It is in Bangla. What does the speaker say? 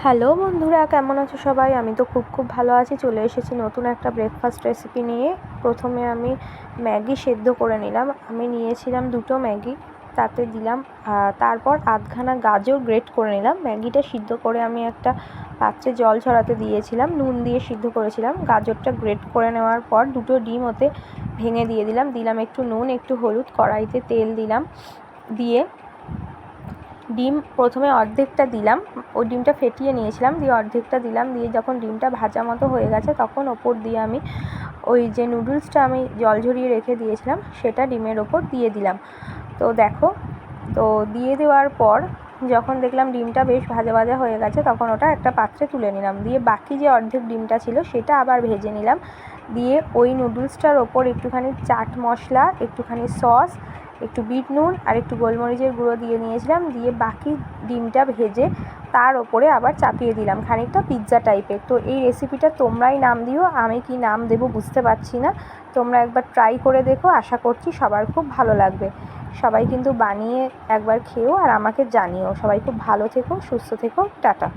হ্যালো বন্ধুরা, কেমন আছো সবাই? আমি তো খুব ভালো আছি। চলে এসেছি নতুন একটা ব্রেকফাস্ট রেসিপি নিয়ে। প্রথমে আমি ম্যাগি সেদ্ধ করে নিলাম। আমি নিয়েছিলাম 2টো ম্যাগি, তাতে দিলাম তারপর আধখানা গাজর গ্রেট করে নিলাম। ম্যাগিটা সিদ্ধ করে আমি একটা পাত্রে জল ঝরাতে দিয়েছিলাম, নুন দিয়ে সিদ্ধ করেছিলাম। গাজরটা গ্রেট করে নেওয়ার পর 2টো ডিম ওতে ভেঙে দিয়ে দিলাম একটু নুন, একটু হলুদ, কড়াইতে তেল দিলাম। দিয়ে ডিম প্রথমে অর্ধেকটা দিলাম, ওই ডিমটা ফেটিয়ে নিয়েছিলাম, দিয়ে অর্ধেকটা দিলাম। দিয়ে যখন ডিমটা ভাজা মতো হয়ে গেছে তখন ওপর দিয়ে আমি ওই যে নুডলসটা আমি জল ঝরিয়ে রেখে দিয়েছিলাম সেটা ডিমের ওপর দিয়ে দিলাম। তো দেখো, তো দিয়ে দেওয়ার পর যখন দেখলাম ডিমটা বেশ ভাজা ভাজা হয়ে গেছে তখন ওটা একটা পাত্রে তুলে নিলাম। দিয়ে বাকি যে অর্ধেক ডিমটা ছিল সেটা আবার ভেজে নিলাম। দিয়ে ওই নুডলসটার ওপর একটুখানি চাট মশলা, একটুখানি সস, একটু বিট নুন আর একটু গোলমরিচের গুঁড়ো দিয়ে নিয়েছিলাম। দিয়ে বাকি ডিমটা ভেজে তার ওপরে আবার চাপিয়ে দিলাম, খানিকটা পিৎজা টাইপের। তো এই রেসিপিটা তোমরাই নাম দিও, আমি কি নাম দেবো বুঝতে পারছি না। তোমরা একবার ট্রাই করে দেখো, আশা করছি সবার খুব ভালো লাগবে। সবাই কিন্তু বানিয়ে একবার খেও আর আমাকে জানিও। সবাই খুব ভালো থেকো, সুস্থ থেকো, টাটা।